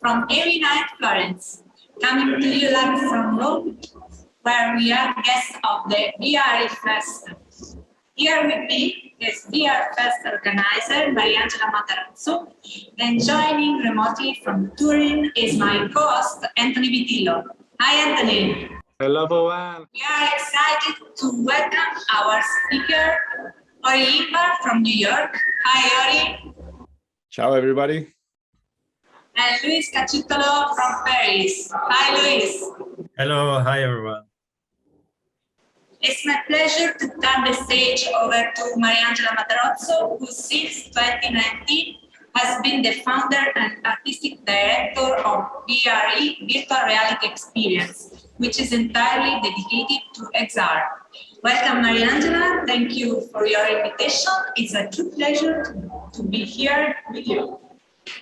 from AWE Nite Florence, coming to you live from Rome, where we are guests of the VRE Fest. Here with me is VRE Fest organizer Mariangela Matarazzo, and joining remotely from Turin is my co-host Anthony Vitillo. Hi Anthony. Hello everyone. We are excited to welcome our speaker, ORI INBAR from New York. Hi Ori. Ciao everybody. And Luis CACCIUTTOLO from Paris. Hi Luis. Hello, hi everyone. It's my pleasure to turn the stage over to Mariangela Matarozzo, who since 2019 has been the founder and artistic director of VRE Virtual Reality Experience, which is entirely dedicated to XR. Welcome Mariangela, thank you for your invitation. It's a true pleasure to be here with you.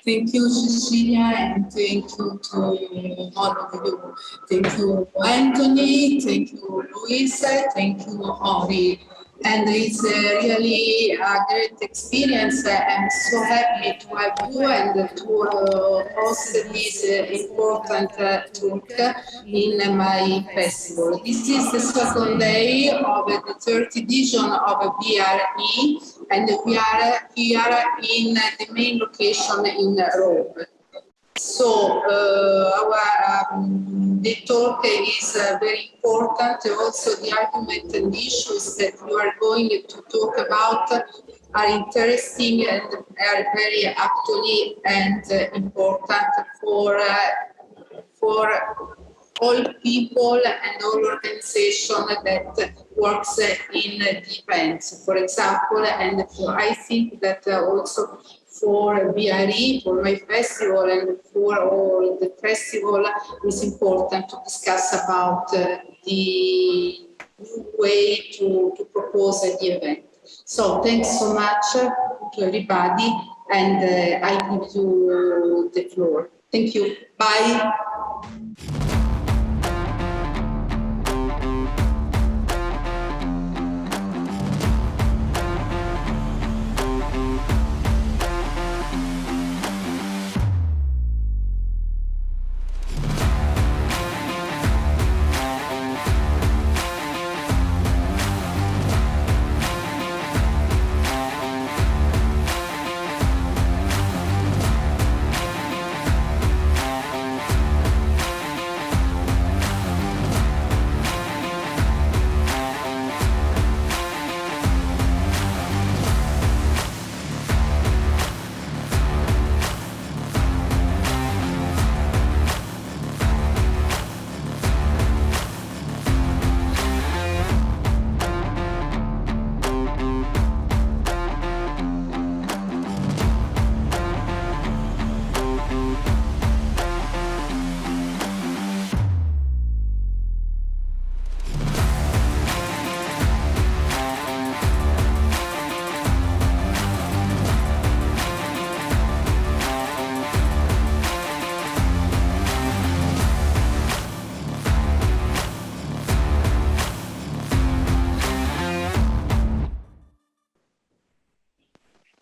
Thank you, Cecilia, and thank you to all of you. Thank you, Anthony, thank you, Luis, thank you, Ori. And it's really a great experience. I'm so happy to have you and to host this important talk in my festival. This is the second day of the third edition of VRE, and we are here in the main location in Rome. So the talk is very important. Also, the argument and issues that we are going to talk about are interesting and are very actually and important for all people and all organizations that works in events, for example, and I think that also for VRE, for my festival, and for all the festival, it's important to discuss about the new way to propose the event. So thanks so much to everybody, and I give you the floor. Thank you. Bye.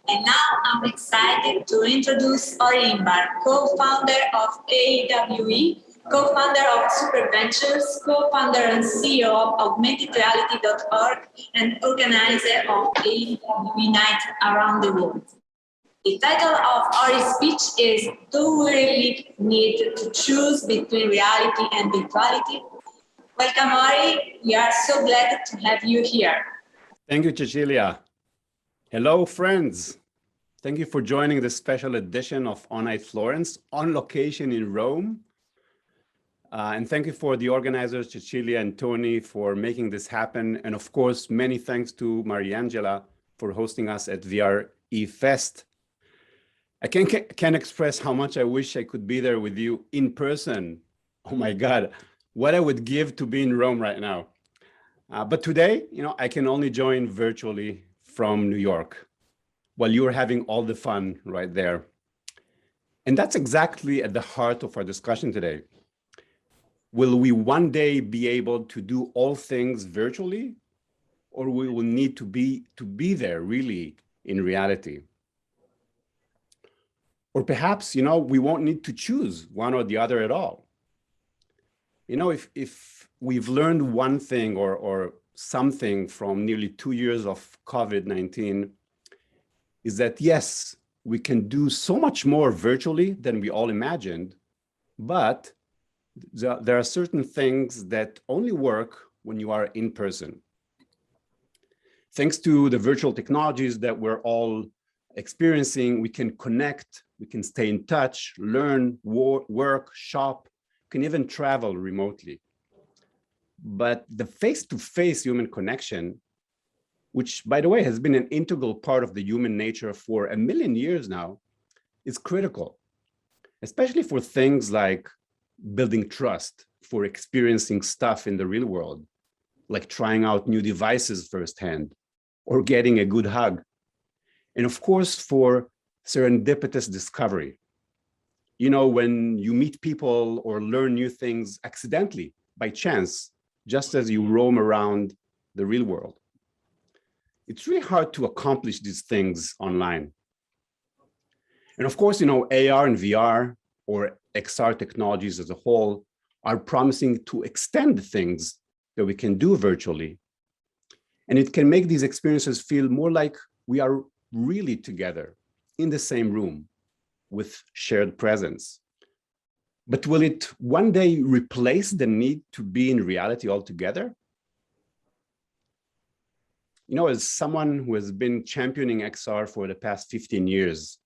And now I'm excited to introduce ORI INBAR, co-founder of AWE, co-founder of Super Ventures, co-founder and CEO of AugmentedReality.org, and organizer of AWE Night around the world. The title of Ori's speech is "Do we really need to choose between reality and virtuality?" Welcome, Ori. We are so glad to have you here. Thank you, Cecilia. Hello, friends. Thank you for joining this special edition of AWE Nite Florence on location in Rome. And thank you for the organizers, Cecilia and Tony, for making this happen. And of course, many thanks to Mariangela for hosting us at VRE Fest. I can't express how much I wish I could be there with you in person. Oh my God, what I would give to be in Rome right now. But today, I can only join virtually from New York, while you're having all the fun right there. And that's exactly at the heart of our discussion today. Will we one day be able to do all things virtually, or we will need to be there really in reality? Or perhaps, we won't need to choose one or the other at all. If we've learned one thing or something from nearly 2 years of COVID-19, is that yes, we can do so much more virtually than we all imagined, but there are certain things that only work when you are in person. Thanks to the virtual technologies that we're all experiencing, we can connect, we can stay in touch, learn, work, shop, can even travel remotely. But the face-to-face human connection, which, by the way, has been an integral part of the human nature for 1 million years now, is critical, especially for things like building trust, for experiencing stuff in the real world, like trying out new devices firsthand, or getting a good hug. And of course, for serendipitous discovery. When you meet people or learn new things accidentally, by chance, just as you roam around the real world. It's really hard to accomplish these things online. And of course, AR and VR or XR technologies as a whole are promising to extend things that we can do virtually. And it can make these experiences feel more like we are really together in the same room with shared presence. But will it one day replace the need to be in reality altogether? As someone who has been championing XR for the past 15 years,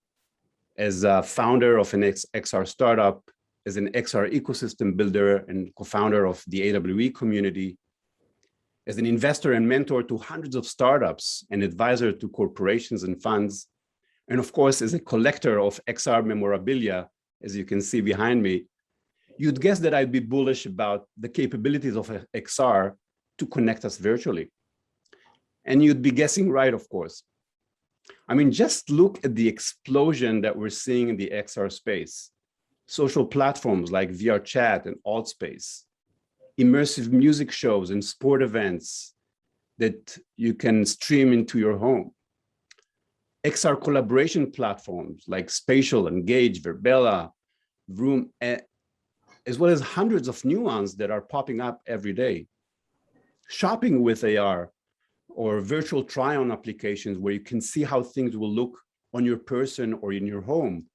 as a founder of an XR startup, as an XR ecosystem builder and co-founder of the AWE community, as an investor and mentor to hundreds of startups and advisor to corporations and funds, and of course, as a collector of XR memorabilia, as you can see behind me, you'd guess that I'd be bullish about the capabilities of XR to connect us virtually. And you'd be guessing right, of course. Just look at the explosion that we're seeing in the XR space. Social platforms like VR chat and AltSpace, immersive music shows and sport events that you can stream into your home. XR collaboration platforms like Spatial, Engage, Verbella, VRrOOm, as well as hundreds of new ones that are popping up every day. Shopping with AR or virtual try-on applications where you can see how things will look on your person or in your home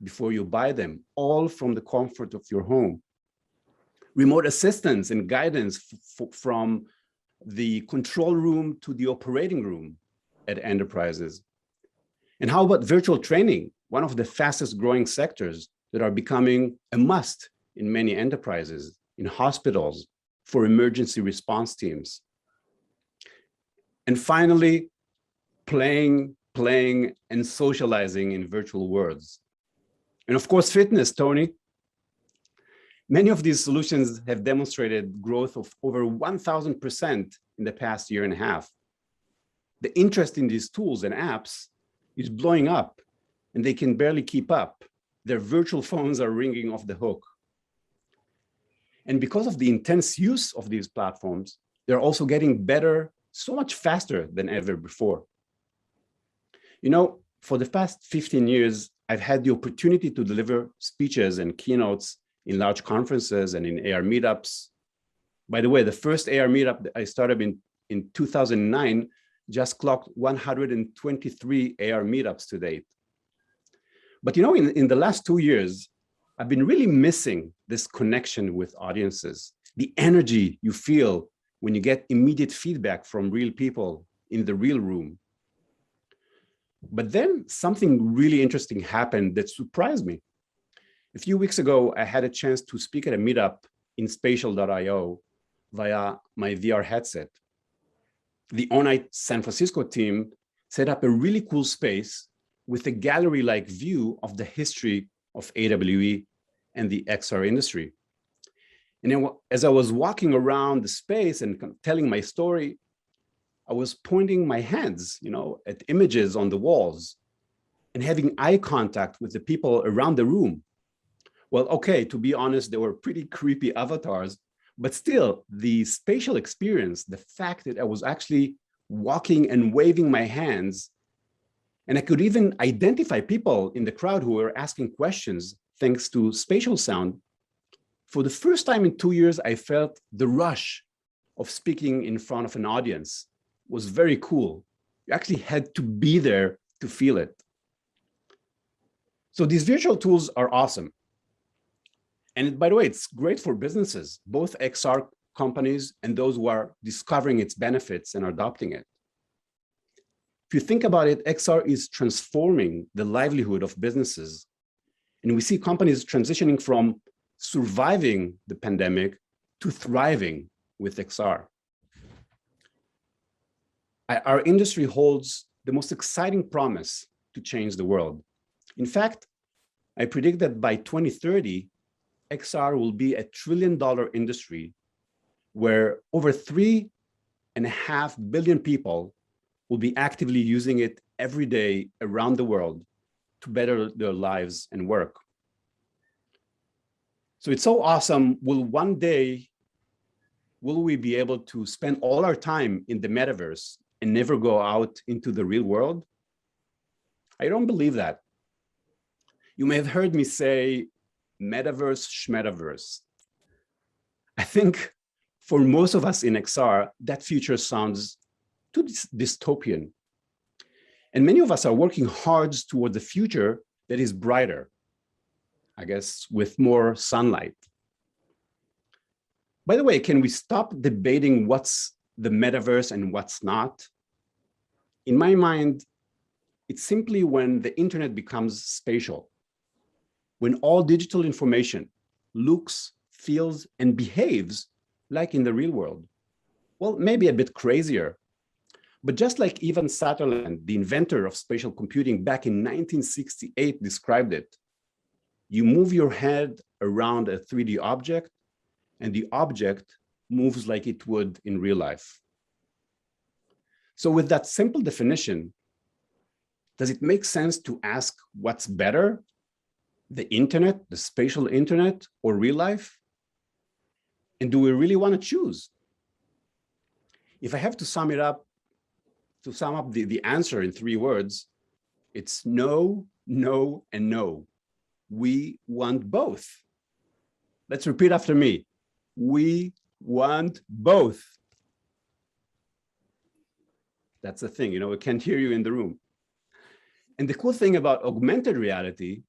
before you buy them, all from the comfort of your home. Remote assistance and guidance from the control room to the operating room at enterprises. And how about virtual training, one of the fastest growing sectors that are becoming a must in many enterprises, in hospitals, for emergency response teams. And finally, playing, and socializing in virtual worlds. And of course, fitness, Tony. Many of these solutions have demonstrated growth of over 1,000% in the past year and a half. The interest in these tools and apps is blowing up, and they can barely keep up. Their virtual phones are ringing off the hook. And because of the intense use of these platforms, they're also getting better so much faster than ever before. For the past 15 years, I've had the opportunity to deliver speeches and keynotes in large conferences and in AR meetups. By the way, the first AR meetup that I started in 2009 just clocked 123 AR meetups to date. But in the last 2 years, I've been really missing this connection with audiences, the energy you feel when you get immediate feedback from real people in the real room. But then something really interesting happened that surprised me. A few weeks ago, I had a chance to speak at a meetup in spatial.io via my VR headset. The ONITE San Francisco team set up a really cool space with a gallery-like view of the history of AWE and the XR industry. And then, as I was walking around the space and telling my story, I was pointing my hands, at images on the walls and having eye contact with the people around the room. Well, okay, to be honest, they were pretty creepy avatars, but still the spatial experience, the fact that I was actually walking and waving my hands And I could even identify people in the crowd who were asking questions thanks to spatial sound. For the first time in 2 years, I felt the rush of speaking in front of an audience. It was very cool. You actually had to be there to feel it. So these virtual tools are awesome. And by the way, it's great for businesses, both XR companies and those who are discovering its benefits and adopting it. If you think about it, XR is transforming the livelihood of businesses. And we see companies transitioning from surviving the pandemic to thriving with XR. Our industry holds the most exciting promise to change the world. In fact, I predict that by 2030, XR will be a $1 trillion industry where over 3.5 billion people will be actively using it every day around the world to better their lives and work. So it's so awesome. One day, will we be able to spend all our time in the metaverse and never go out into the real world? I don't believe that. You may have heard me say metaverse, schmetaverse. I think for most of us in XR, that future sounds too dystopian. And many of us are working hard toward the future that is brighter, I guess, with more sunlight. By the way, can we stop debating what's the metaverse and what's not? In my mind, it's simply when the internet becomes spatial, when all digital information looks, feels, and behaves like in the real world. Well, maybe a bit crazier, but just like Ivan Sutherland, the inventor of spatial computing back in 1968 described it, you move your head around a 3D object and the object moves like it would in real life. So with that simple definition, does it make sense to ask what's better, the internet, the spatial internet, or real life? And do we really want to choose? If I have to sum up the answer in 3 words, it's no, no, and no. We want both. Let's repeat after me. We want both. That's the thing, we can't hear you in the room. And the cool thing about augmented reality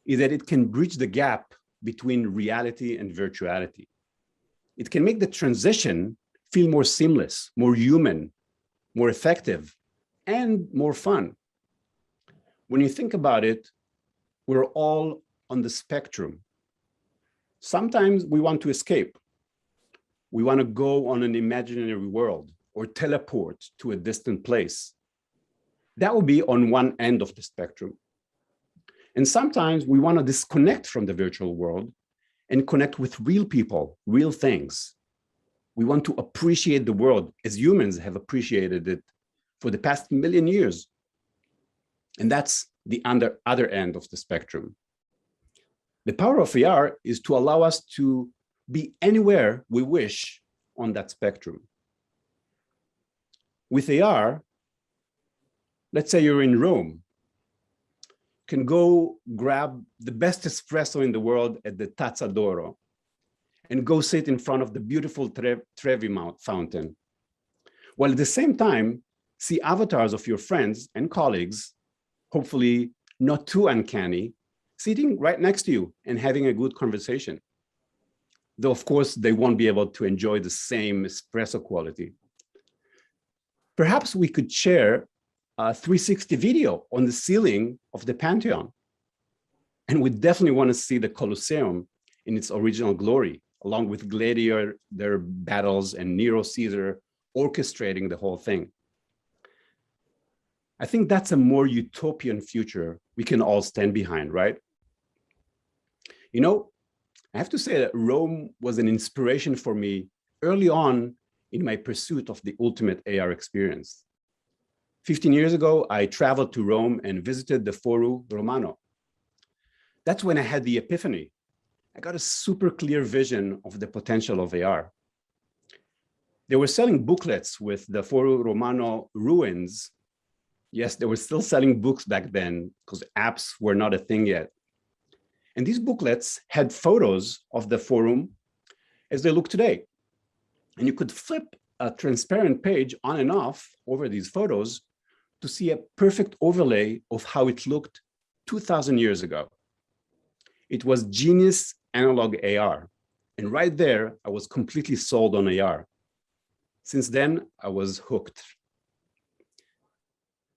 is that it can bridge the gap between reality and virtuality. It can make the transition feel more seamless, more human, more effective, and more fun. When you think about it, we're all on the spectrum. Sometimes we want to escape. We want to go on an imaginary world or teleport to a distant place. That will be on one end of the spectrum. And sometimes we want to disconnect from the virtual world and connect with real people, real things. We want to appreciate the world as humans have appreciated it for the past 1 million years. And that's the other end of the spectrum. The power of VR is to allow us to be anywhere we wish on that spectrum. With AR, let's say you're in Rome, you can go grab the best espresso in the world at the Tazza d'Oro and go sit in front of the beautiful Trevi fountain, while at the same time, see avatars of your friends and colleagues, hopefully not too uncanny, sitting right next to you and having a good conversation. Though, of course, they won't be able to enjoy the same espresso quality. Perhaps we could share a 360 video on the ceiling of the Pantheon. And we definitely want to see the Colosseum in its original glory, along with gladiator battles and Nero Caesar orchestrating the whole thing. I think that's a more utopian future we can all stand behind, right? I have to say that Rome was an inspiration for me early on in my pursuit of the ultimate AR experience. 15 years ago, I traveled to Rome and visited the Forum Romano. That's when I had the epiphany. I got a super clear vision of the potential of AR. They were selling booklets with the Forum Romano ruins, Yes, they were still selling books back then because apps were not a thing yet. And these booklets had photos of the forum as they look today. And you could flip a transparent page on and off over these photos to see a perfect overlay of how it looked 2000 years ago. It was genius analog AR. And right there, I was completely sold on AR. Since then, I was hooked.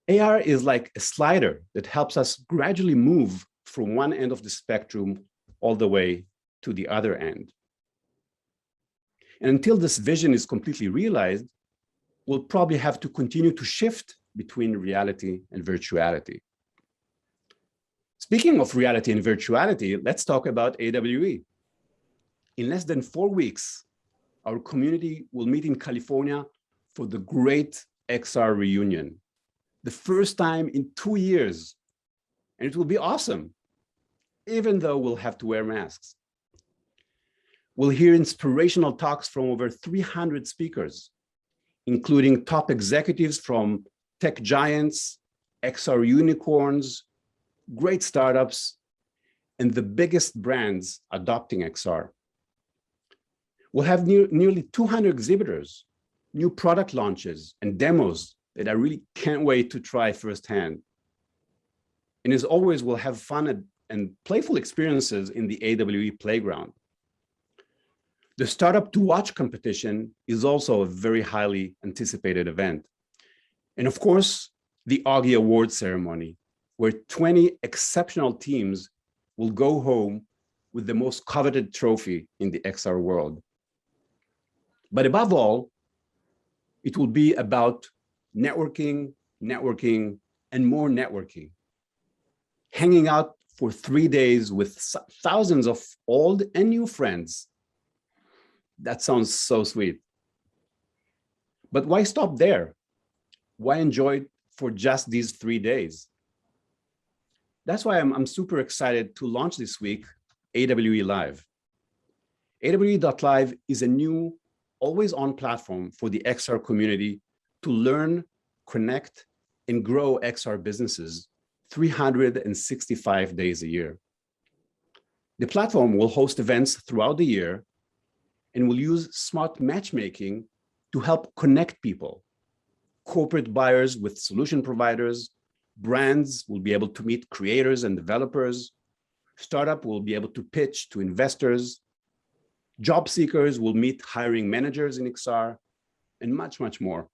AR is like a slider that helps us gradually move from one end of the spectrum all the way to the other end. And until this vision is completely realized, we'll probably have to continue to shift between reality and virtuality. Speaking of reality and virtuality, let's talk about AWE. In less than 4 weeks, our community will meet in California for the great XR reunion, the first time in 2 years. And it will be awesome, even though we'll have to wear masks. We'll hear inspirational talks from over 300 speakers, including top executives from tech giants, XR unicorns, great startups, and the biggest brands adopting XR. We'll have nearly 200 exhibitors, new product launches, and demos that I really can't wait to try firsthand. And as always, we'll have fun and playful experiences in the AWE playground. The Startup to Watch competition is also a very highly anticipated event. And of course, the Augie Awards ceremony, where 20 exceptional teams will go home with the most coveted trophy in the XR world. But above all, it will be about networking, networking, and more networking. Hanging out for 3 days with thousands of old and new friends. That sounds so sweet. But why stop there? Why enjoy it for just these 3 days? That's why I'm super excited to launch this week AWE Live. AWE.live is a new, always-on platform for the XR community to learn, connect, and grow XR businesses 365 days a year. The platform will host events throughout the year and will use smart matchmaking to help connect people. Corporate buyers with solution providers, brands will be able to meet creators and developers, startup will be able to pitch to investors, job seekers will meet hiring managers in XR, and much, much more.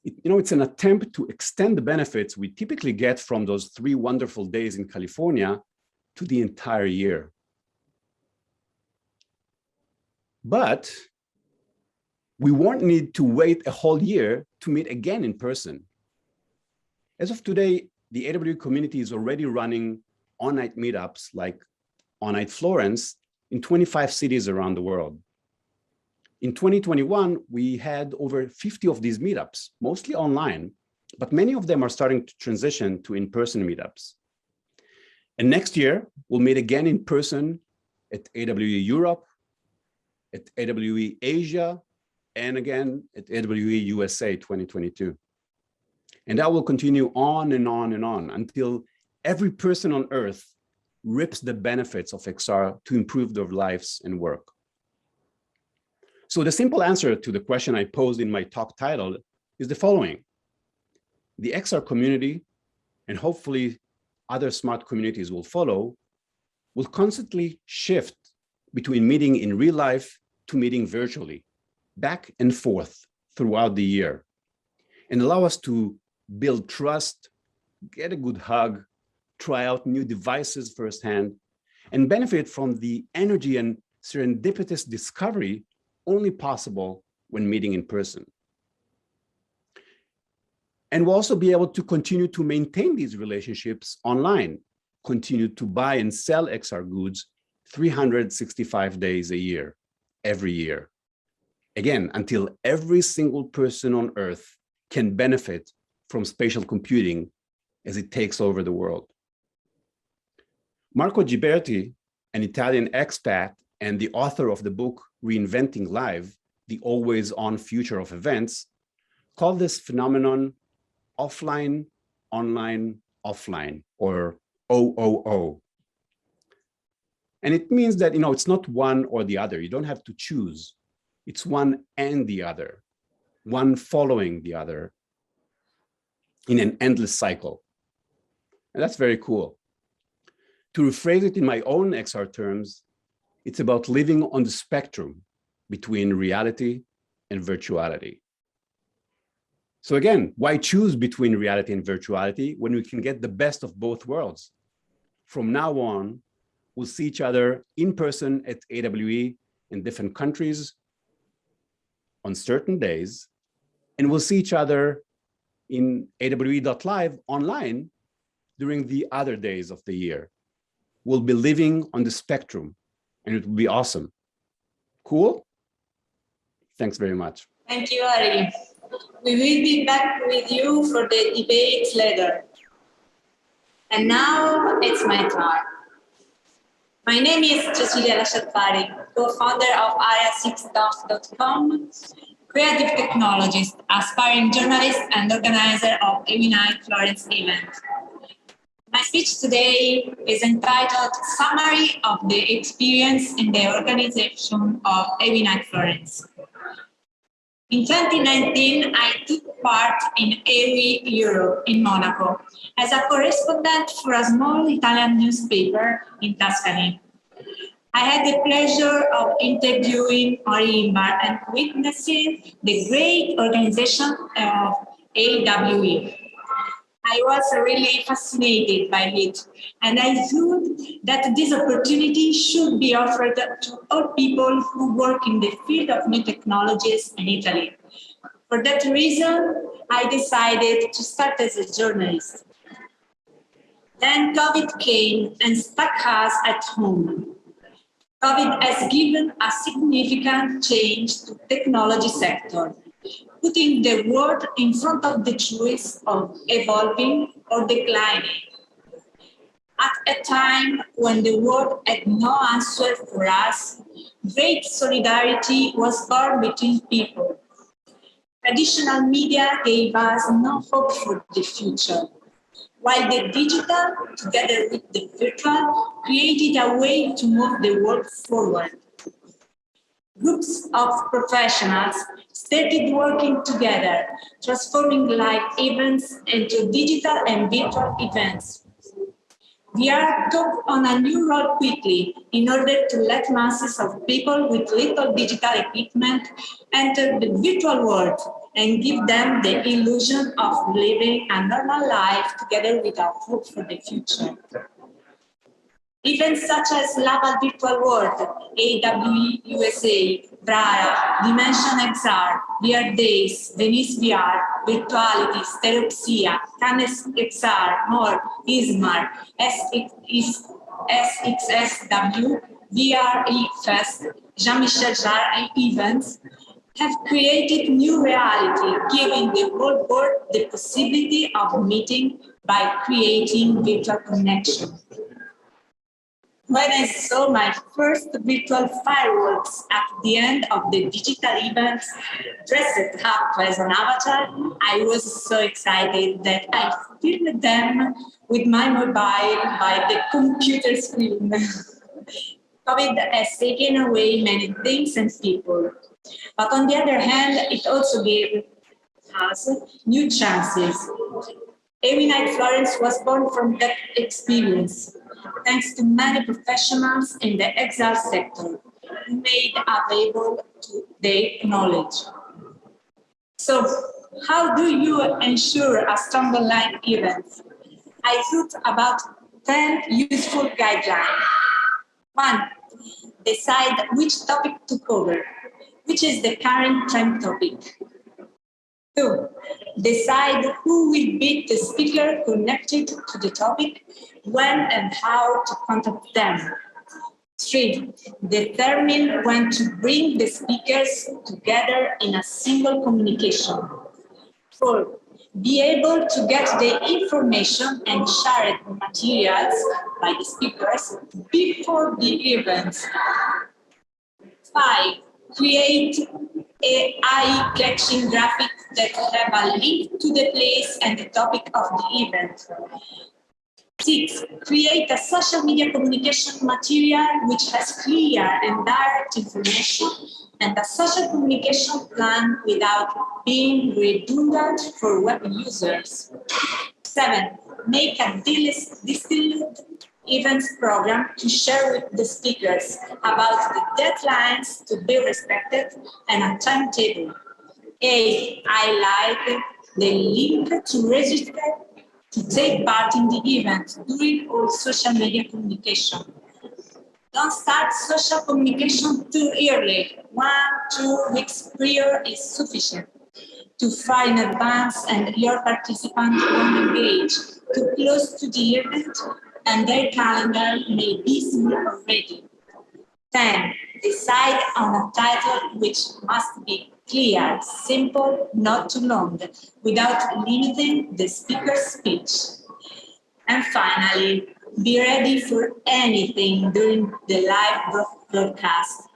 It's an attempt to extend the benefits we typically get from those 3 wonderful days in California to the entire year. But we won't need to wait a whole year to meet again in person. As of today, the AWE community is already running on-night meetups like ORI Nite Florence in 25 cities around the world. In 2021, we had over 50 of these meetups, mostly online, but many of them are starting to transition to in-person meetups. And next year, we'll meet again in person at AWE Europe, at AWE Asia, and again at AWE USA 2022. And that will continue on and on and on until every person on Earth reaps the benefits of XR to improve their lives and work. So the simple answer to the question I posed in my talk title is the following. The XR community, and hopefully other smart communities will follow, will constantly shift between meeting in real life to meeting virtually, back and forth throughout the year, and allow us to build trust, get a good hug, try out new devices firsthand, and benefit from the energy and serendipitous discovery only possible when meeting in person. And we'll also be able to continue to maintain these relationships online, continue to buy and sell XR goods 365 days a year, every year. Again, until every single person on Earth can benefit from spatial computing as it takes over the world. Marco Giberti, an Italian expat and the author of the book Reinventing Live, the always-on future of events, called this phenomenon offline, online, offline, or OOO. And it means that, it's not one or the other. You don't have to choose. It's one and the other, one following the other in an endless cycle. And that's very cool. To rephrase it in my own XR terms, it's about living on the spectrum between reality and virtuality. So again, why choose between reality and virtuality when we can get the best of both worlds? From now on, we'll see each other in person at AWE in different countries on certain days, and we'll see each other in AWE.live online during the other days of the year. We'll be living on the spectrum, and it will be awesome. Cool? Thanks very much. Thank you, Ari. We will be back with you for the debate later. And now it's my turn. My name is CECILIA LASCIALFARI, co-founder of area6.com, creative technologist, aspiring journalist, and organizer of AWE Nite Florence event. My speech today is entitled Summary of the Experience in the Organization of AWE Nite Florence. In 2019, I took part in AWE Europe in Monaco as a correspondent for a small Italian newspaper in Tuscany. I had the pleasure of interviewing ORI INBAR and witnessing the great organization of AWE. I was really fascinated by it, and I thought that this opportunity should be offered to all people who work in the field of new technologies in Italy. For that reason, I decided to start as a journalist. Then COVID came and stuck us at home. COVID has given a significant change to the technology sector, putting the world in front of the choice of evolving or declining. At a time when the world had no answer for us, great solidarity was born between people. Traditional media gave us no hope for the future, while the digital, together with the virtual, created a way to move the world forward. Groups of professionals started working together, transforming live events into digital and virtual events. VR took on a new role quickly in order to let masses of people with little digital equipment enter the virtual world and give them the illusion of living a normal life together without hope for the future. Events such as Lava Virtual World, AWE USA, VRE, Dimension XR, VR Days, Venice VR, Virtuality, Stereopsia, Cannes XR, more, ISMAR, SXSW, VRE Fest, Jean-Michel Jarre events have created new reality, giving the whole world the possibility of meeting by creating virtual connection. When I saw my first virtual fireworks at the end of the digital event, dressed up as an avatar, I was so excited that I filmed them with my mobile by the computer screen. COVID has taken away many things and people, but on the other hand, it also gave us new chances. AWE Nite Florence was born from that experience, thanks to many professionals in the XR sector who made available their knowledge. So, how do you ensure a strong online event? I thought about 10 useful guidelines. 1. Decide which topic to cover, which is the current trend topic. 2. Decide who will be the speaker connected to the topic, when and how to contact them. 3. Determine when to bring the speakers together in a single communication. 4. Be able to get the information and share materials by the speakers before the event. 5. Create a eye-catching graphic that have a link to the place and the topic of the event. 6. Create a social media communication material which has clear and direct information and a social communication plan without being redundant for web users. 7. Make a distilled events program to share with the speakers about the deadlines to be respected and a timetable. 8. Highlight the link to register to take part in the event during all social media communication. Don't start social communication too early. 1-2 weeks prior is sufficient to far in advance and your participants won't engage too close to the event and their calendar may be full already. 10. Decide on a title which must be clear, simple, not too long, without limiting the speaker's speech. And finally, be ready for anything during the live broadcast.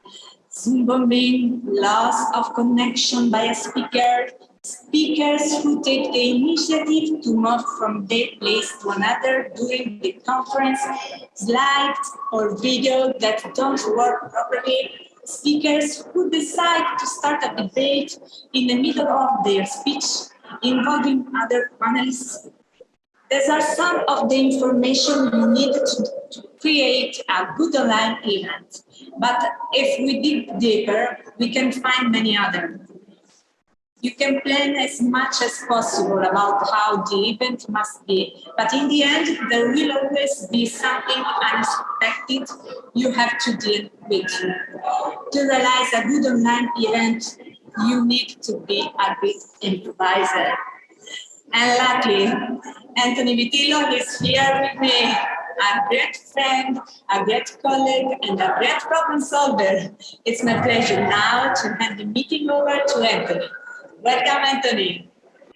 Zoom bombing, loss of connection by a speaker, speakers who take the initiative to move from their place to another during the conference, slides or video that don't work properly, speakers who decide to start a debate in the middle of their speech involving other panelists. These are some of the information you need to create a good online event. But if we dig deeper, we can find many others. You can plan as much as possible about how the event must be, but in the end, there will always be something unexpected you have to deal with. To realize a good online event, you need to be a good improviser. And luckily, Anthony Vitillo is here with me, a great friend, a great colleague, and a great problem solver. It's my pleasure now to hand the meeting over to Anthony. Welcome, Anthony.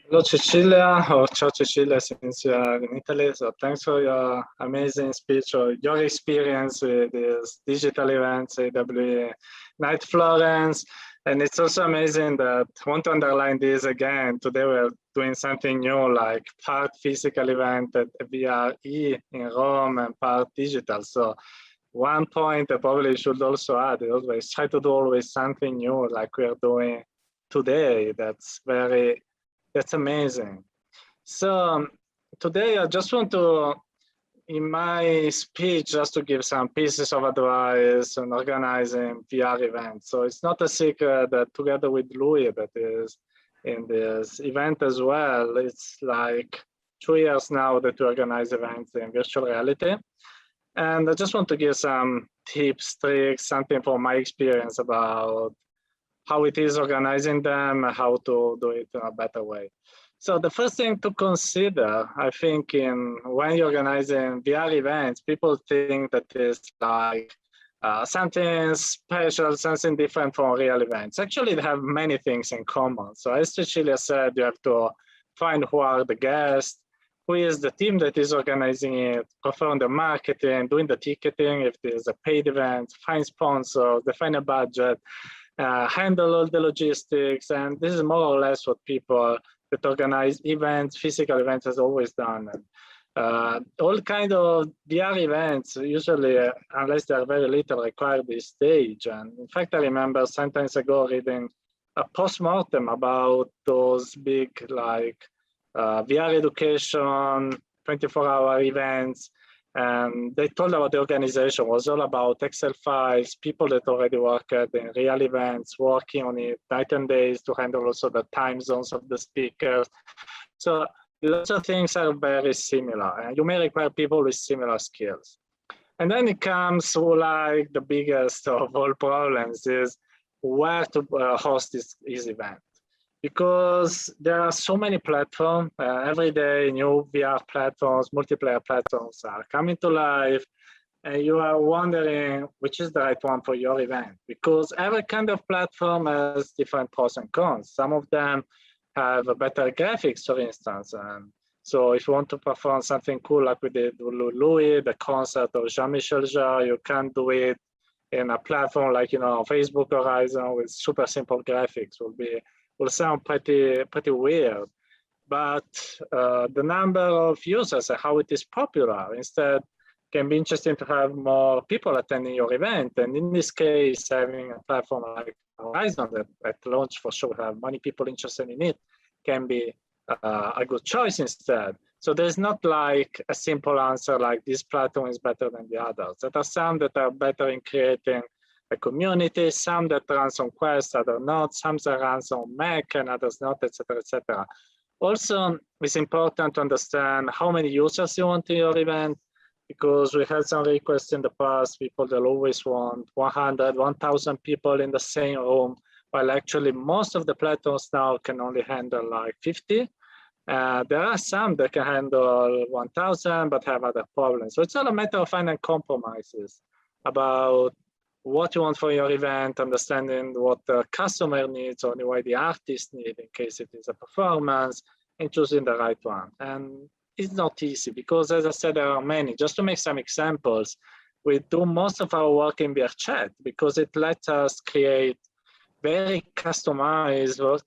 Hello, Cecilia, or ciao, Cecilia, since you are in Italy. So thanks for your amazing speech or your experience with these digital events, AWE Nite Florence. And it's also amazing that I want to underline this again. Today we're doing something new, like part physical event at VRE in Rome and part digital. So one point I probably should also add is always try to do always something new, like we're doing today. That's amazing. So today I just want to, in my speech, just to give some pieces of advice on organizing VR events. So it's not a secret that together with Louis, that is in this event as well, it's like 2 years now that we organize events in virtual reality. And I just want to give some tips, tricks, something from my experience about how it is organizing them, how to do it in a better way. So the first thing to consider, I think, when you're organizing VR events, people think that it's like something special, something different from real events. Actually, they have many things in common. So as Cecilia said, you have to find who are the guests, who is the team that is organizing it, perform the marketing, doing the ticketing, if there's a paid event, find sponsors, define a budget, handle all the logistics. And this is more or less what people that organize events, physical events, has always done. All kind of VR events, usually, unless they're very little, require this stage. And in fact, I remember some time ago reading a post-mortem about those big, like, VR education, 24-hour events. And they told about the organization was all about Excel files, people that already work in real events, working on it night and days to handle also the time zones of the speakers. So lots of things are very similar, and you may require people with similar skills. And then it comes to like the biggest of all problems is where to host this event. Because there are so many platforms, every day new VR platforms, multiplayer platforms are coming to life, and you are wondering which is the right one for your event. Because every kind of platform has different pros and cons. Some of them have a better graphics, for instance. And so if you want to perform something cool like we did with Louis, the concert of Jean-Michel Jarre, you can't do it in a platform like, Facebook Horizon with super simple graphics will sound pretty weird. But the number of users and how it is popular instead can be interesting to have more people attending your event. And in this case, having a platform like Horizon that at launch for sure have many people interested in it can be a good choice instead. So there's not like a simple answer like this platform is better than the others. There are some that are better in creating a community, some that runs on Quest, others not, some that runs on Mac and others not, etc., etc. Also, it's important to understand how many users you want in your event, because we had some requests in the past, people that always want 100, 1,000 people in the same room, while actually most of the platforms now can only handle like 50. There are some that can handle 1,000, but have other problems. So it's all a matter of finding compromises about what you want for your event, understanding what the customer needs or what the artist needs in case it is a performance, and choosing the right one. And it's not easy because, as I said, there are many. Just to make some examples, we do most of our work in VRChat because it lets us create very customizable,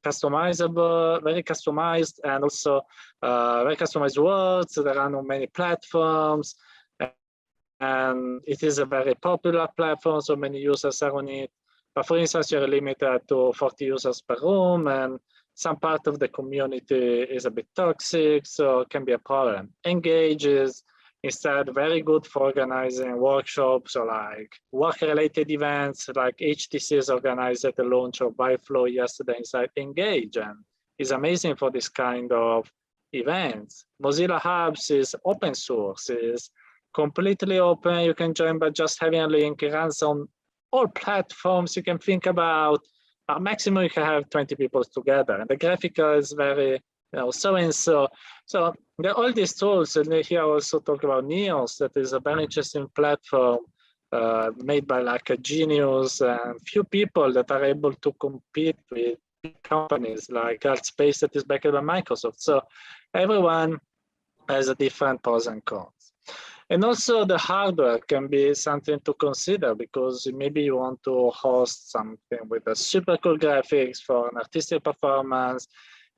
very customized, and also very customized words that run on many platforms. And it is a very popular platform, so many users are on it. But for instance, you're limited to 40 users per room, and some part of the community is a bit toxic, so it can be a problem. Engage is instead very good for organizing workshops or like work-related events, like HTC is organized at the launch of Byflow yesterday inside Engage, and is amazing for this kind of events. Mozilla Hubs is open source, is completely open. You can join by just having a link. It runs on all platforms you can think about. Maximum you can have 20 people together, and the graphical is very, so and so. So there are all these tools, and here I also talk about Neos, that is a very interesting platform made by like a genius and few people that are able to compete with big companies like AltSpace that is backed by Microsoft. So everyone has a different pros and cons. And also the hardware can be something to consider because maybe you want to host something with a super cool graphics for an artistic performance,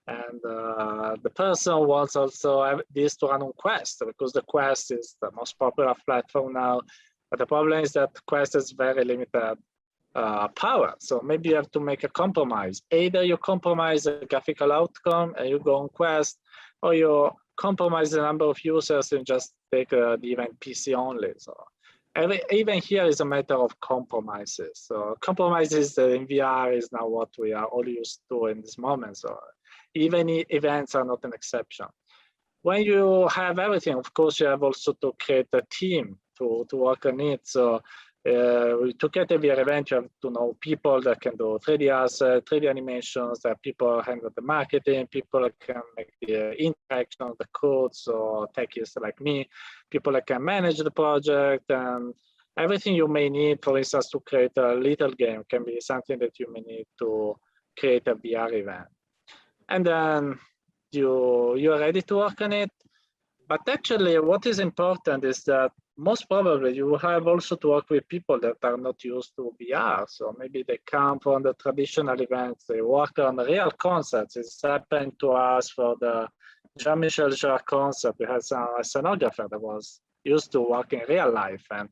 and the person wants also this to run on Quest because the Quest is the most popular platform now. But the problem is that Quest is very limited power. So maybe you have to make a compromise. Either you compromise the graphical outcome and you go on Quest, or you compromise the number of users and just take the event PC only. So even here is a matter of compromises. So compromises in VR is now what we are all used to in this moment. So even events are not an exception. When you have everything, of course, you have also to create a team to work on it. So to get a VR event, you have to know people that can do 3D assets, 3D animations, that people handle the marketing, people that can make the interaction, the code, so techies like me, people that can manage the project, and everything you may need, for instance, to create a little game can be something that you may need to create a VR event. And then you're ready to work on it. But actually, what is important is that most probably you will have also to work with people that are not used to VR. So maybe they come from the traditional events, they work on real concepts. It's happened to us for the Jean-Michel Jarre concept. We had a scenographer that was used to work in real life, and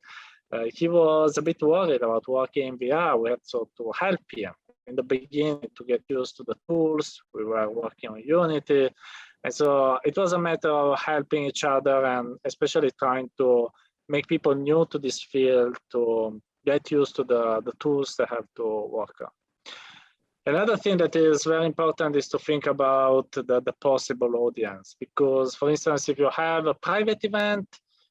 he was a bit worried about working in VR. We had to help him in the beginning to get used to the tools. We were working on Unity. And so it was a matter of helping each other and especially trying to make people new to this field to get used to the tools they have to work on. Another thing that is very important is to think about the possible audience, because for instance, if you have a private event,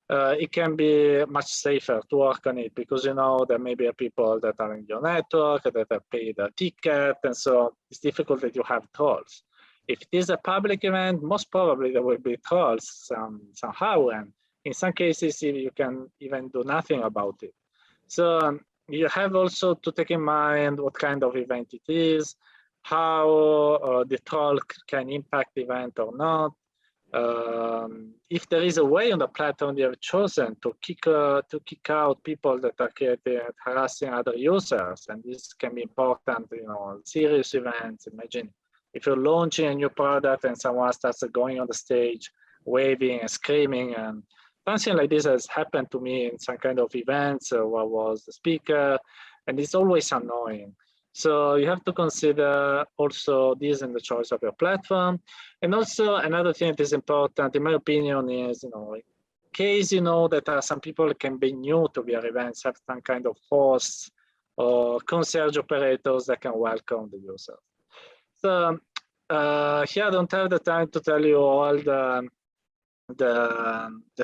it can be much safer to work on it because you know there may be people that are in your network that have paid a ticket, and so it's difficult that you have trolls. If it is a public event, most probably there will be trolls somehow, and in some cases you can even do nothing about it. So you have also to take in mind what kind of event it is, how the troll can impact the event or not. if there is a way on the platform you have chosen to kick out people that are creating harassing other users, and this can be important, serious events. Imagine if you're launching a new product and someone starts going on the stage, waving and screaming, and something like this has happened to me in some kind of events where I was the speaker, and it's always annoying. So you have to consider also this in the choice of your platform. And also another thing that is important, in my opinion, is, in case that there are some people that can be new to VR events, have some kind of hosts or concierge operators that can welcome the users. So here I don't have the time to tell you all the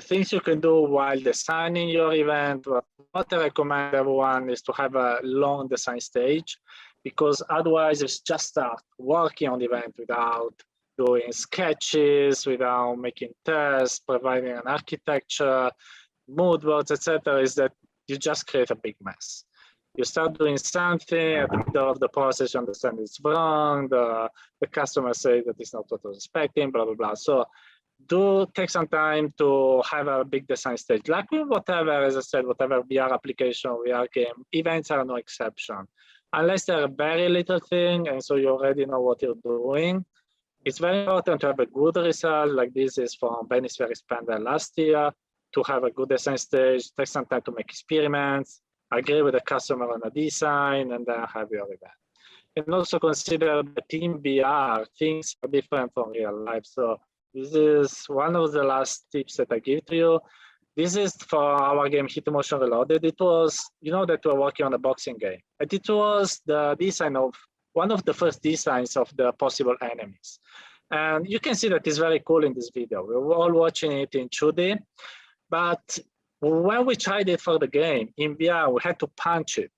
things you can do while designing your event. What I recommend everyone is to have a long design stage, because otherwise you just start working on the event without doing sketches, without making tests, providing an architecture, mood boards, etc. Is that you just create a big mess. You start doing something at the middle of the process, you understand it's wrong, the customer says that it's not what I was expecting, blah, blah, blah. So do take some time to have a big design stage. Like with whatever, as I said, whatever VR application, VR game, events are no exception. Unless they're a very little thing, and so you already know what you're doing, it's very important to have a good result, like this is from Venice VRE Expander last year, to have a good design stage, take some time to make experiments, agree with the customer on a design, and then have your event. And also consider that in VR, things are different from real life. So this is one of the last tips that I give to you. This is for our game Hit Motion Reloaded. It was, that we're working on a boxing game. And it was the design of one of the first designs of the possible enemies. And you can see that it's very cool in this video. We were all watching it in 2D, but when we tried it for the game in VR, we had to punch it.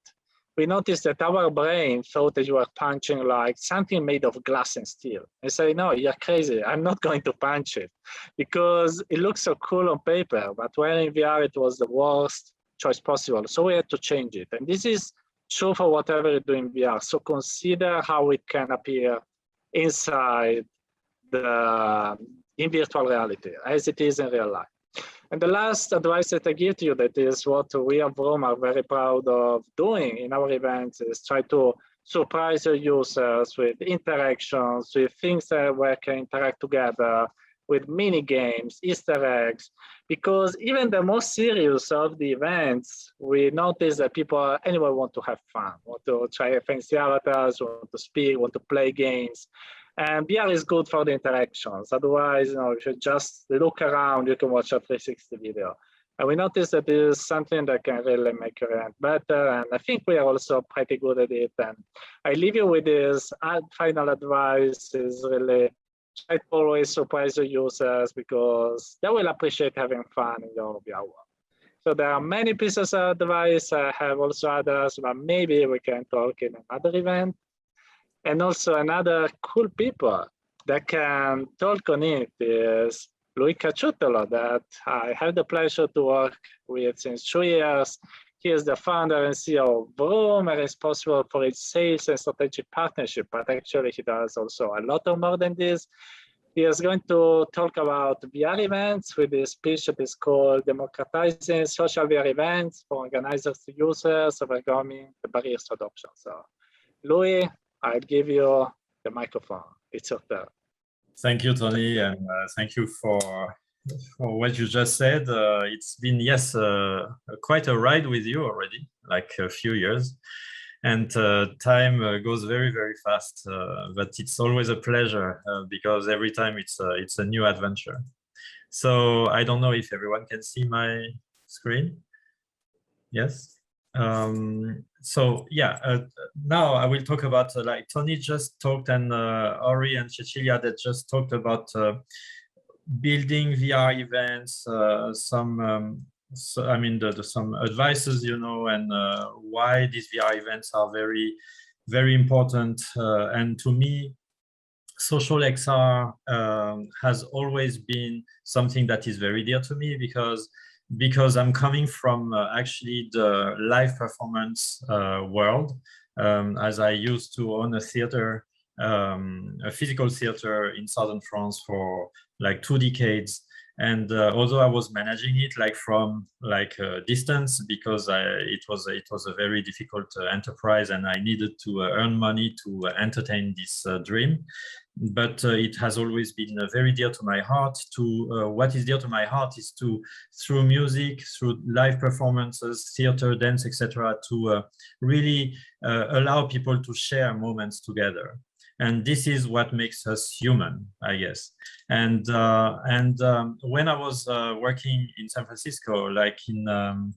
We noticed that our brain thought that you were punching like something made of glass and steel. I say, no, you're crazy. I'm not going to punch it because it looks so cool on paper, but when in VR, it was the worst choice possible. So we had to change it. And this is true for whatever you do in VR. So consider how it can appear inside in virtual reality as it is in real life. And the last advice that I give to you, that is what we at VRrOOm are very proud of doing in our events, is try to surprise your users with interactions, with things that we can interact together, with mini games, Easter eggs, because even the most serious of the events, we notice that people anyway want to have fun, want to try fancy avatars, want to speak, want to play games. And VR is good for the interactions. Otherwise, if you just look around, you can watch a 360 video. And we noticed that this is something that can really make your event better. And I think we are also pretty good at it. And I leave you with this final advice is really try to always surprise your users, because they will appreciate having fun in your VR world. So there are many pieces of advice. I have also others, but maybe we can talk in another event. And also another cool people that can talk on it is Lui CACCIUTTOLO, that I have the pleasure to work with since 2 years. He is the founder and CEO of VRrOOm and responsible for its sales and strategic partnership, but actually he does also a lot more than this. He is going to talk about VR events with this speech that is called Democratizing Social VR Events for Organizers to Users, Overcoming the Barriers to Adoption. So, Louis, I'll give you the microphone. It's your turn. Thank you, Tony, and thank you for what you just said. It's been, yes, quite a ride with you already, like a few years. And time goes very, very fast, but it's always a pleasure because every time it's a new adventure. So I don't know if everyone can see my screen. Yes. So yeah, now I will talk about like Tony just talked, and Ori and Cecilia that just talked about building VR events, some advices, and why these VR events are very, very important. And to me, social XR has always been something that is very dear to me, because I'm coming from actually the live performance world, as I used to own a theater a physical theater in southern France for like 2 decades. And although I was managing it like from like a distance, because it was a very difficult enterprise, and I needed to earn money to entertain this dream. But it has always been very dear to my heart. What is dear to my heart is to, through music, through live performances, theater, dance, etc., to really allow people to share moments together. And this is what makes us human, I guess. And when I was working in San Francisco, like in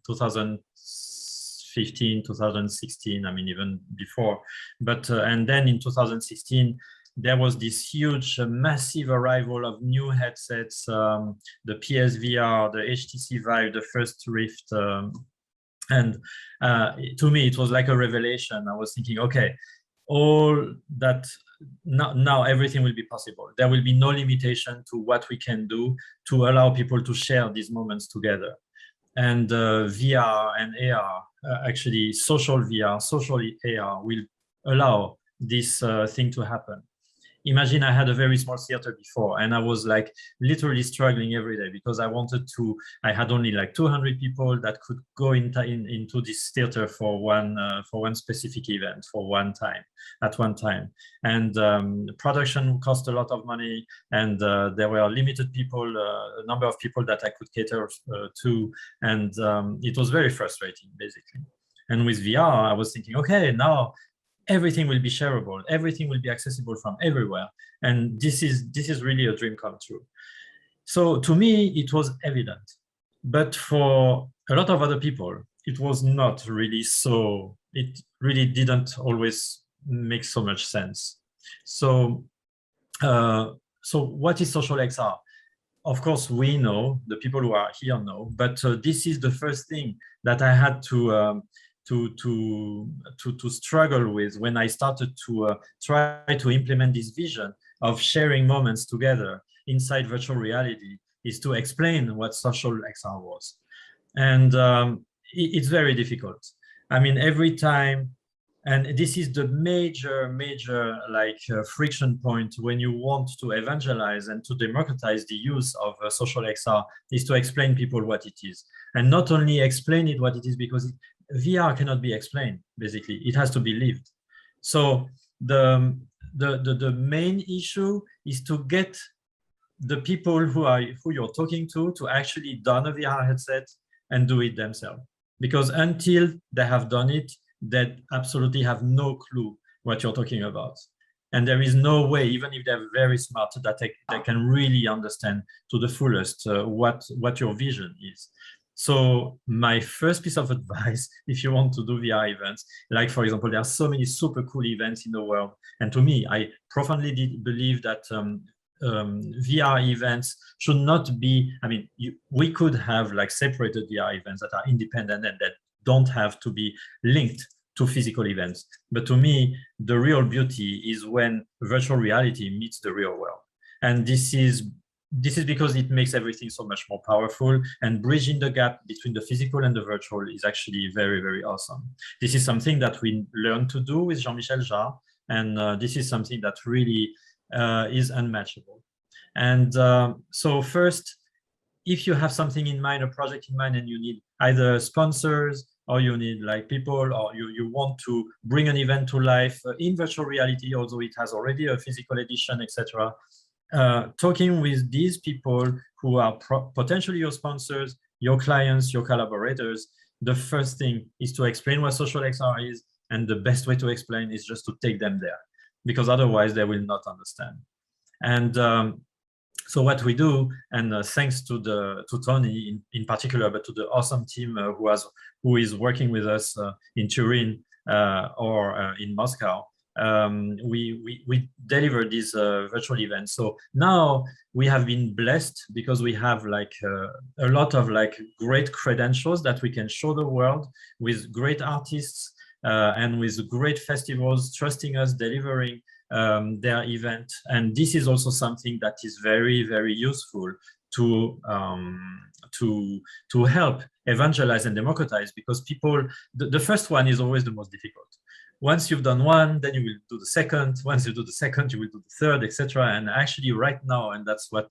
2015, 2016, I mean, even before, but and then in 2016, there was this huge, massive arrival of new headsets, the PSVR, the HTC Vive, the first Rift. And to me, it was like a revelation. I was thinking, okay, all that, now everything will be possible. There will be no limitation to what we can do to allow people to share these moments together. And VR and AR, actually social VR, social AR will allow this thing to happen. Imagine I had a very small theater before, and I was like literally struggling every day because I had only like 200 people that could go into this theater for one specific event at one time. And production cost a lot of money, and there were limited people, a number of people that I could cater to. And it was very frustrating, basically. And with VR, I was thinking, okay, now everything will be shareable, everything will be accessible from everywhere. And this is really a dream come true. So to me, it was evident. But for a lot of other people, it was not really so, it really didn't always make so much sense. So, so what is social XR? Of course, we know, the people who are here know, but this is the first thing that I had to struggle with when I started to try to implement this vision of sharing moments together inside virtual reality, is to explain what social XR was. And it's very difficult. I mean, every time, and this is the major like friction point when you want to evangelize and to democratize the use of social XR, is to explain people what it is. And not only explain it what it is, because VR cannot be explained, basically. It has to be lived. So the main issue is to get the people who you're talking to actually don a VR headset and do it themselves. Because until they have done it, they absolutely have no clue what you're talking about. And there is no way, even if they're very smart, that they can really understand to the fullest what your vision is. So my first piece of advice, if you want to do VR events, like for example, there are so many super cool events in the world. And to me, I profoundly believe that VR events should not be, I mean, we could have like separated VR events that are independent and that don't have to be linked to physical events. But to me, the real beauty is when virtual reality meets the real world. And this is because it makes everything so much more powerful, and bridging the gap between the physical and the virtual is actually very, very awesome. This is something that we learned to do with Jean-Michel Jarre, and this is something that really is unmatchable. And so first, if you have something in mind, a project in mind, and you need either sponsors, or you need like people, or you want to bring an event to life in virtual reality, although it has already a physical edition, etc., talking with these people who are potentially your sponsors, your clients, your collaborators, the first thing is to explain what social XR is, and the best way to explain is just to take them there, because otherwise they will not understand. And so what we do, and thanks to Tony in particular, but to the awesome team who is working with us in Turin or in Moscow, we deliver these virtual events. So now we have been blessed because we have like a lot of like great credentials that we can show the world, with great artists and with great festivals trusting us, delivering their event. And this is also something that is very, very useful to help evangelize and democratize, because people, the first one is always the most difficult. once you've done one, then you will do the second. Once you do the second, you will do the third, etc. And actually right now, and that's what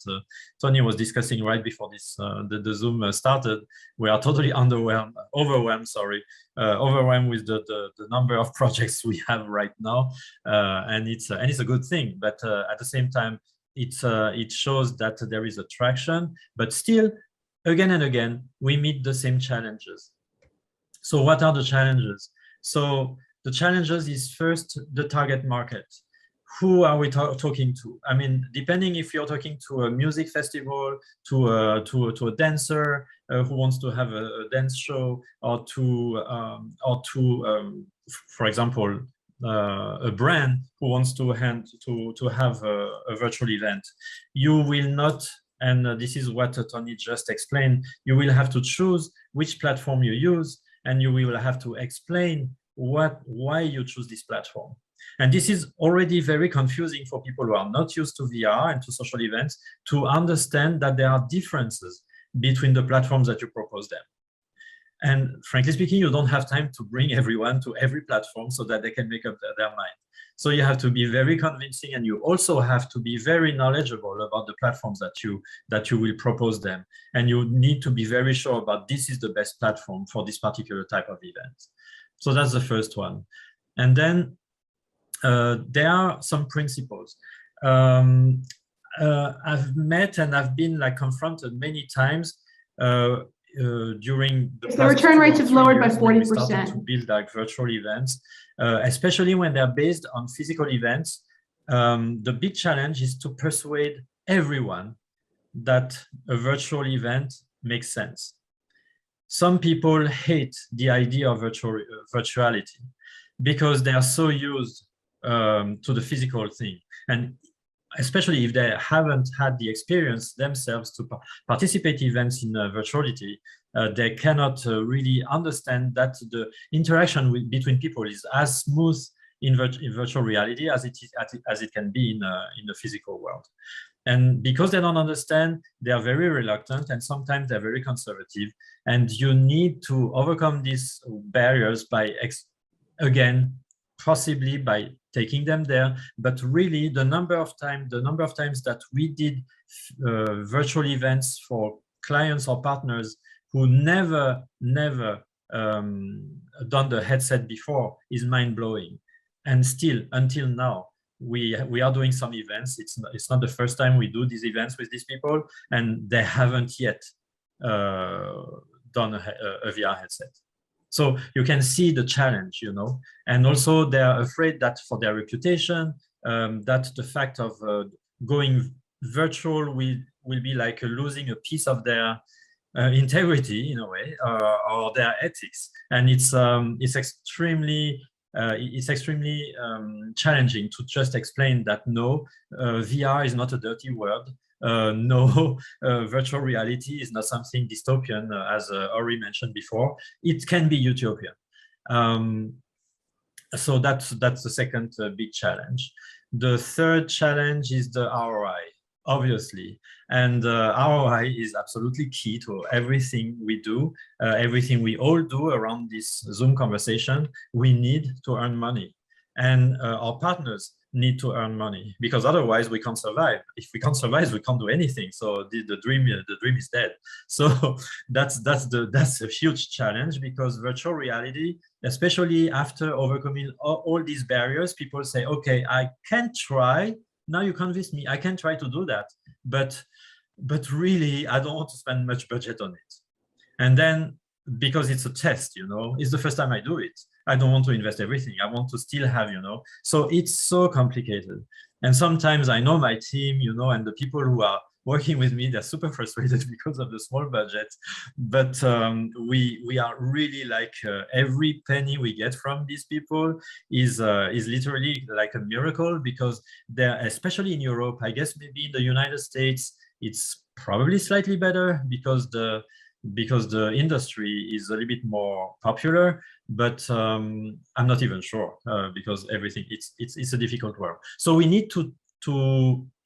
Tony was discussing right before this, the Zoom started, we are totally overwhelmed with the number of projects we have right now. And it's a good thing, but at the same time, it shows that there is attraction, but still, again and again, we meet the same challenges. So what are the challenges? So the challenges is first the target market. Who are we talking to? I mean, depending if you're talking to a music festival, to a dancer who wants to have a dance show, or to for example, a brand who wants to have a virtual event, you will not. And this is what Tony just explained. You will have to choose which platform you use, and you will have to explain why you choose this platform. And this is already very confusing for people who are not used to VR and to social events, to understand that there are differences between the platforms that you propose them. And frankly speaking, you don't have time to bring everyone to every platform so that they can make up their mind. So you have to be very convincing, and you also have to be very knowledgeable about the platforms that you will propose them. And you need to be very sure about this is the best platform for this particular type of event. So that's the first one. And then there are some principles. I've met and I've been confronted many times during the return rates have lowered by 40%. We started to build virtual events, especially when they're based on physical events. The big challenge is to persuade everyone that a virtual event makes sense. Some people hate the idea of virtuality because they are so used to the physical thing, and especially if they haven't had the experience themselves to participate events in virtuality, they cannot really understand that the interaction between people is as smooth in virtual reality as it can be in the physical world. And because they don't understand, they are very reluctant, and sometimes they're very conservative. And you need to overcome these barriers by, again, possibly by taking them there, but really the number of times that we did virtual events for clients or partners who never done the headset before is mind-blowing. And still, until now, we are doing some events. It's not the first time we do these events with these people, and they haven't yet done a VR headset. So you can see the challenge, you know, and also they're afraid that for their reputation, that the fact of going virtual will be like losing a piece of their integrity in a way, or their ethics, and it's extremely challenging to just explain that no, VR is not a dirty word. No, virtual reality is not something dystopian, as Ori mentioned before. It can be utopian. So that's the second big challenge. The third challenge is the ROI, obviously. And ROI is absolutely key to everything we do, everything we all do around this Zoom conversation. We need to earn money. And our partners need to earn money, because otherwise we can't survive. If we can't survive, we can't do anything. So the dream is dead. So that's a huge challenge, because virtual reality, especially after overcoming all these barriers, people say, okay, I can try. Now you convinced me, I can try to do that, but really I don't want to spend much budget on it. And then, because it's a test, you know, it's the first time I do it, I don't want to invest everything. I want to still have, you know, so it's so complicated. And sometimes I know my team, you know, and the people who are working with me, they're super frustrated because of the small budget. But we are really like, every penny we get from these people is literally like a miracle, because they're, especially in Europe, I guess maybe in the United States, it's probably slightly better because the industry is a little bit more popular, but I'm not even sure, because everything, it's a difficult world. So we need to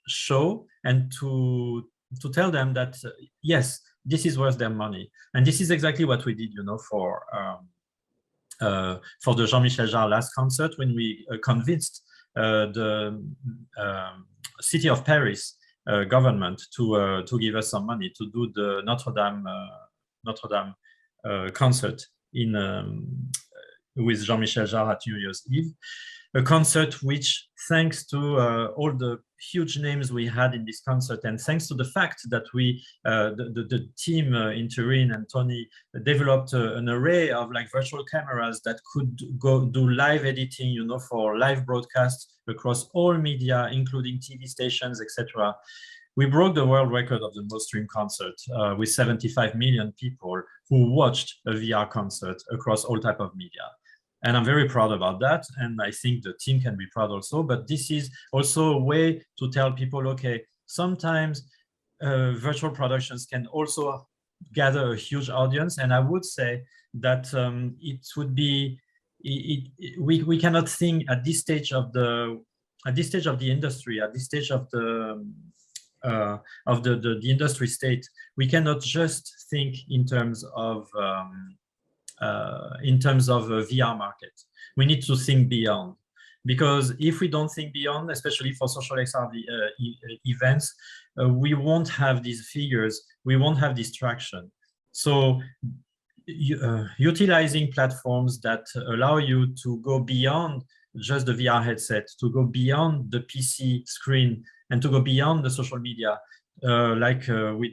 show and to tell them that yes, this is worth their money. And this is exactly what we did, you know, for for the Jean-Michel Jarre last concert, when we convinced the city of Paris government to give us some money to do the Notre Dame concert in with Jean-Michel Jarre at New Year's Eve, a concert which, thanks to all the huge names we had in this concert, and thanks to the fact that we, the team in Turin and Tony developed an array of like virtual cameras that could go do live editing, you know, for live broadcasts across all media, including TV stations, etc. We broke the world record of the most streamed concert with 75 million people who watched a VR concert across all type of media. And I'm very proud about that. And I think the team can be proud also, but this is also a way to tell people, okay, sometimes virtual productions can also gather a huge audience. And I would say that it would be, we cannot think at this stage of the industry, at this stage of the industry state, we cannot just think in terms of a VR market. We need to think beyond, because if we don't think beyond, especially for social XR events, we won't have these figures, we won't have this traction. So utilizing platforms that allow you to go beyond just the VR headset, to go beyond the PC screen, and to go beyond the social media, like we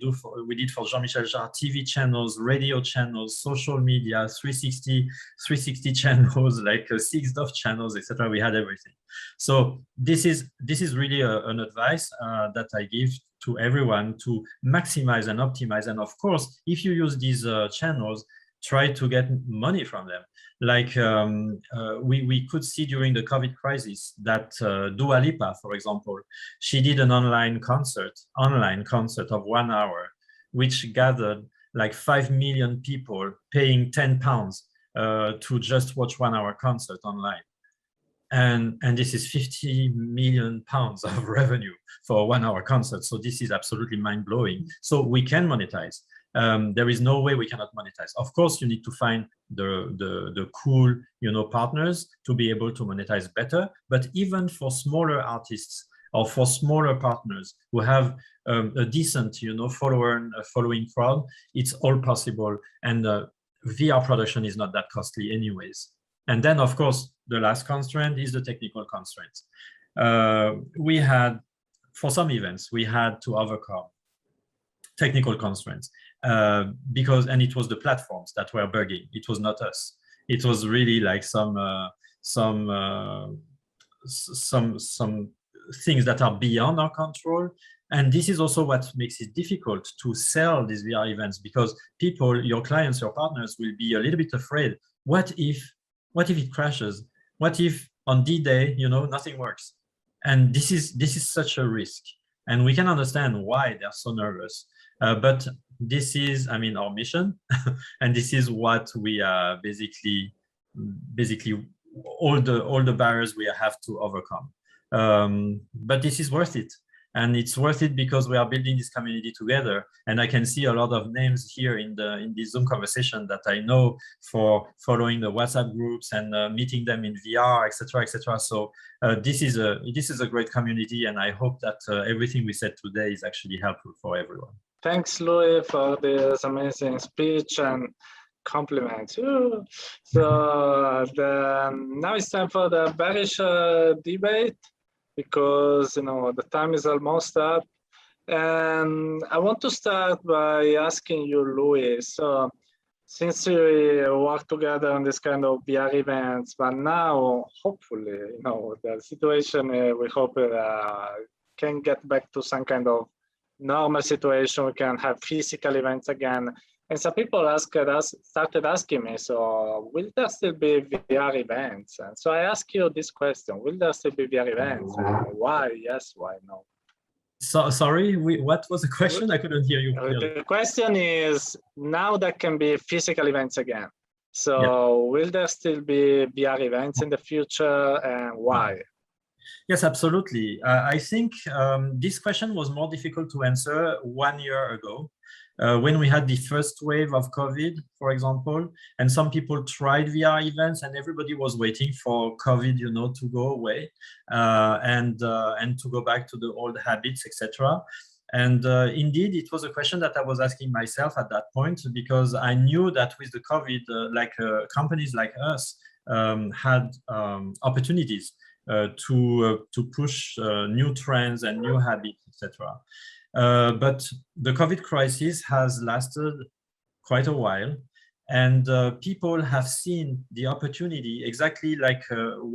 did for Jean-Michel Jarre, TV channels, radio channels, social media, 360 channels, like 6 DOF channels, etc. We had everything. So this is really an advice that I give to everyone to maximize and optimize. And of course, if you use these channels, try to get money from them. Like we could see during the COVID crisis that Dua Lipa, for example, she did an online concert of 1 hour, which gathered like 5 million people paying £10 to just watch 1 hour concert online. And this is 50 million pounds of revenue for a 1 hour concert. So this is absolutely mind blowing. So we can monetize. There is no way we cannot monetize. Of course, you need to find the cool, you know, partners to be able to monetize better. But even for smaller artists or for smaller partners who have a decent, you know, following crowd, it's all possible. And VR production is not that costly anyways. And then, of course, the last constraint is the technical constraints. We had, for some events, we had to overcome technical constraints because, and it was the platforms that were bugging. It was not us. It was really like some things that are beyond our control. And this is also what makes it difficult to sell these VR events, because people, your clients, your partners will be a little bit afraid. What if it crashes? What if on D-Day, you know, nothing works? And this is such a risk. And we can understand why they're so nervous. But this is, I mean, our mission. And this is what we are basically all the barriers we have to overcome. But this is worth it. And it's worth it because we are building this community together. And I can see a lot of names here in this Zoom conversation that I know for following the WhatsApp groups and meeting them in VR, etc., etc. So this is a great community, and I hope that everything we said today is actually helpful for everyone. Thanks, Louis, for this amazing speech and compliments. Ooh. So now it's time for the bearish debate, because you know the time is almost up, and I want to start by asking you, Louis. So since we work together on this kind of VR events, but now hopefully, you know, the situation we hope can get back to some kind of normal situation. We can have physical events again. And some people started asking me, so will there still be VR events? And so I ask you this question: will there still be VR events? And why yes, why no? So sorry, what was the question? I couldn't hear you clearly. The question is, now there can be physical events again. So will there still be VR events in the future, and why? Yes, absolutely. I think this question was more difficult to answer 1 year ago when we had the first wave of COVID, for example, and some people tried VR events and everybody was waiting for COVID, to go away and to go back to the old habits, etc. And indeed, it was a question that I was asking myself at that point, because I knew that with the COVID, companies like us had opportunities to push new trends and new habits, etc. But the COVID crisis has lasted quite a while, and people have seen the opportunity exactly like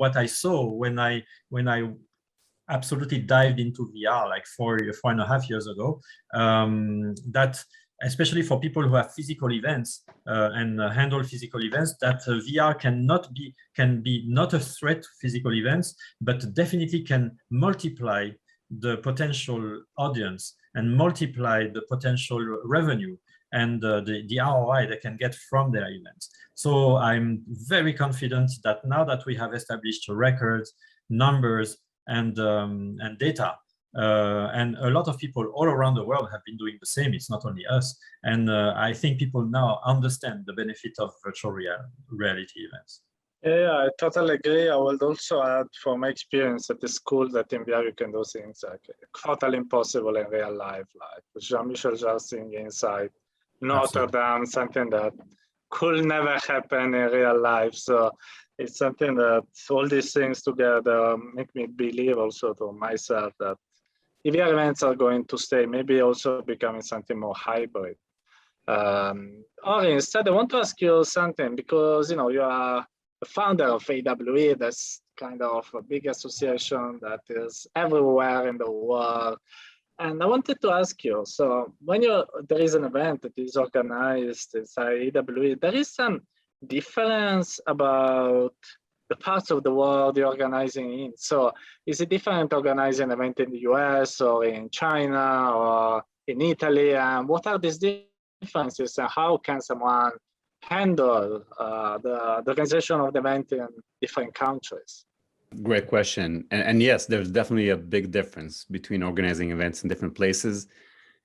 what I saw when I absolutely dived into VR like 4.5 years ago. That especially for people who have physical events and handle physical events, that VR can be not a threat to physical events, but definitely can multiply the potential audience and multiply the potential revenue and the ROI they can get from their events. So I'm very confident that now that we have established records, numbers, and data, and a lot of people all around the world have been doing the same. It's not only us. And I think people now understand the benefit of virtual reality events. Yeah, I totally agree. I would also add from my experience at the school that in VR you can do things like totally impossible in real life, like Jean-Michel Jarre inside Notre Dame, something that could never happen in real life. So it's something that all these things together make me believe also to myself that VR events are going to stay, maybe also becoming something more hybrid. Ori, instead, I want to ask you something, because you are the founder of AWE. That's kind of a big association that is everywhere in the world. And I wanted to ask you, so when there is an event that is organized inside AWE, there is some difference about the parts of the world you're organizing in. So is it different organizing an event in the US or in China or in Italy? And what are these differences, and how can someone handle the organization of the event in different countries? Great question. And yes, there's definitely a big difference between organizing events in different places.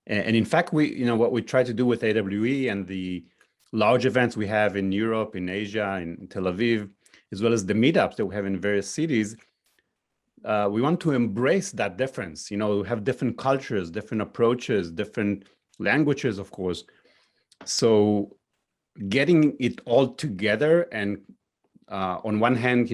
And in fact, what we try to do with AWE and the large events we have in Europe, in Asia, in Tel Aviv, as well as the meetups that we have in various cities, we want to embrace that difference. We have different cultures, different approaches, different languages, of course. So getting it all together and on one hand,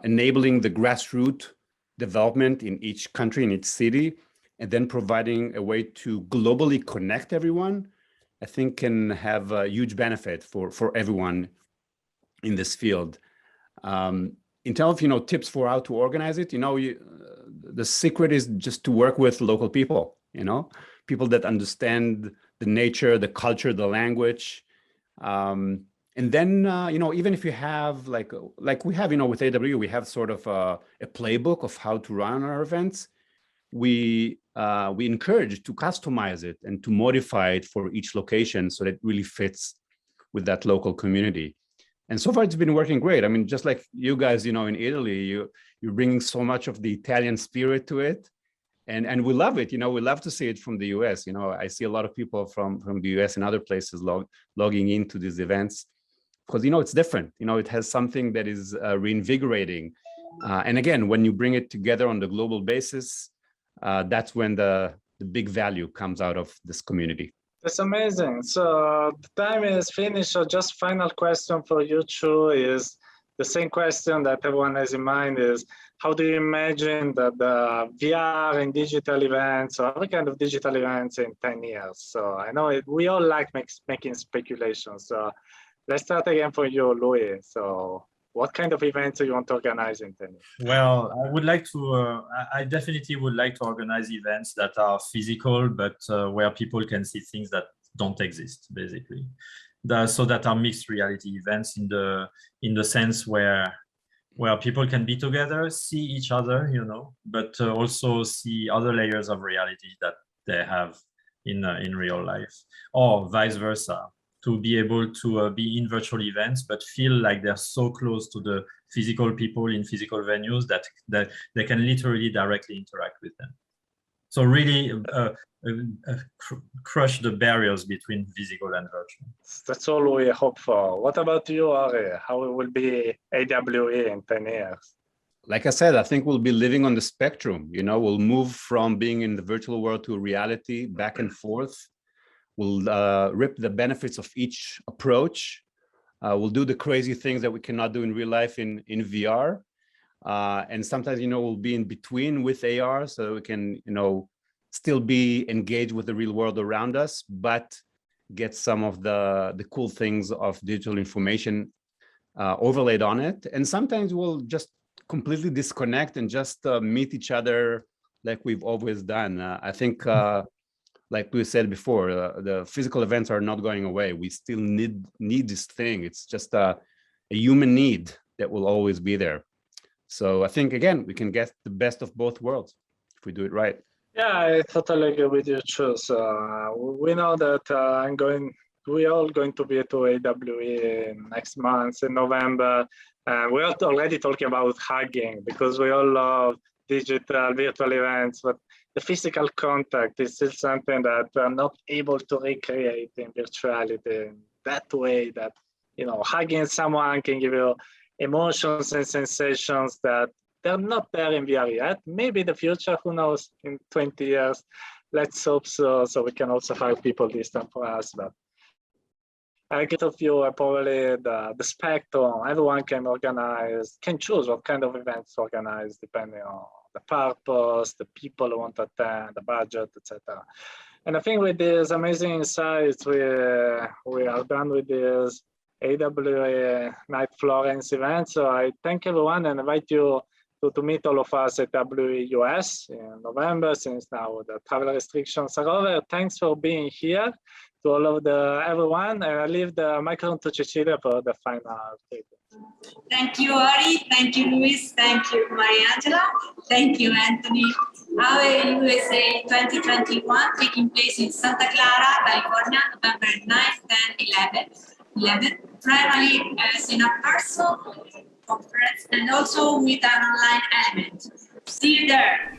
enabling the grassroots development in each country, in each city, and then providing a way to globally connect everyone, I think can have a huge benefit for everyone in this field. In terms of tips for how to organize it, the secret is just to work with local people, people that understand the nature, the culture, the language. And then, even if you have like we have, with AWE, we have sort of a playbook of how to run our events. We encourage to customize it and to modify it for each location so that it really fits with that local community. And so far, it's been working great. I mean, just like you guys, in Italy, you're bringing so much of the Italian spirit to it. And we love it. We love to see it from the US. I see a lot of people from the US and other places logging into these events because, it's different. It has something that is reinvigorating. And again, when you bring it together on the global basis, that's when the big value comes out of this community. That's amazing. So the time is finished. So just final question for you two is the same question that everyone has in mind is, how do you imagine that the VR and digital events or other kind of digital events in 10 years? So I know we all like making speculations. So let's start again for you, Louis. So what kind of events do you want to organize in 10 years? Well, I would like to, I definitely would like to organize events that are physical, but where people can see things that don't exist, basically. So that are mixed reality events in the sense where people can be together, see each other, but also see other layers of reality that they have in real life, or vice versa. to be able to be in virtual events, but feel like they're so close to the physical people in physical venues that they can literally directly interact with them. So really crush the barriers between physical and virtual. That's all we hope for. What about you, Ori? How it will be AWE in 10 years? Like I said, I think we'll be living on the spectrum. You know, we'll move from being in the virtual world to reality, back and forth. We'll rip the benefits of each approach. We'll do the crazy things that we cannot do in real life in VR. And sometimes, you know, we'll be in between with AR, so we can, you know, still be engaged with the real world around us, but get some of the cool things of digital information overlaid on it. And sometimes we'll just completely disconnect and just meet each other like we've always done. I think, like we said before, the physical events are not going away. We still need this thing. It's just a human need that will always be there. So I think, again, we can get the best of both worlds if we do it right. Yeah, I totally agree with you, Chus. We know that we're all going to be to AWE next month in November. We're already talking about hugging because we all love digital virtual events, but the physical contact is still something that we're not able to recreate in virtuality in that way that, you know, hugging someone can give you emotions and sensations that they're not there in VR yet. Maybe the future, who knows, in 20 years, let's hope so we can also hug people distant from us. But I get a few, probably the spectrum, everyone can choose what kind of events to organize depending on the purpose, the people who want to attend, the budget, etc. And I think with these amazing insights, we are done with this AWE Nite Florence event. So I thank everyone and invite you to meet all of us at AWE US in November, since now the travel restrictions are over. Thanks for being here to all of everyone. And I leave the microphone to Cecilia for the final statement. Thank you, Ori. Thank you, Luis. Thank you, Mariangela. Thank you, Anthony. AWE USA 2021 taking place in Santa Clara, California, November 9th and 11th, primarily as in a person conference and also with an online element. See you there.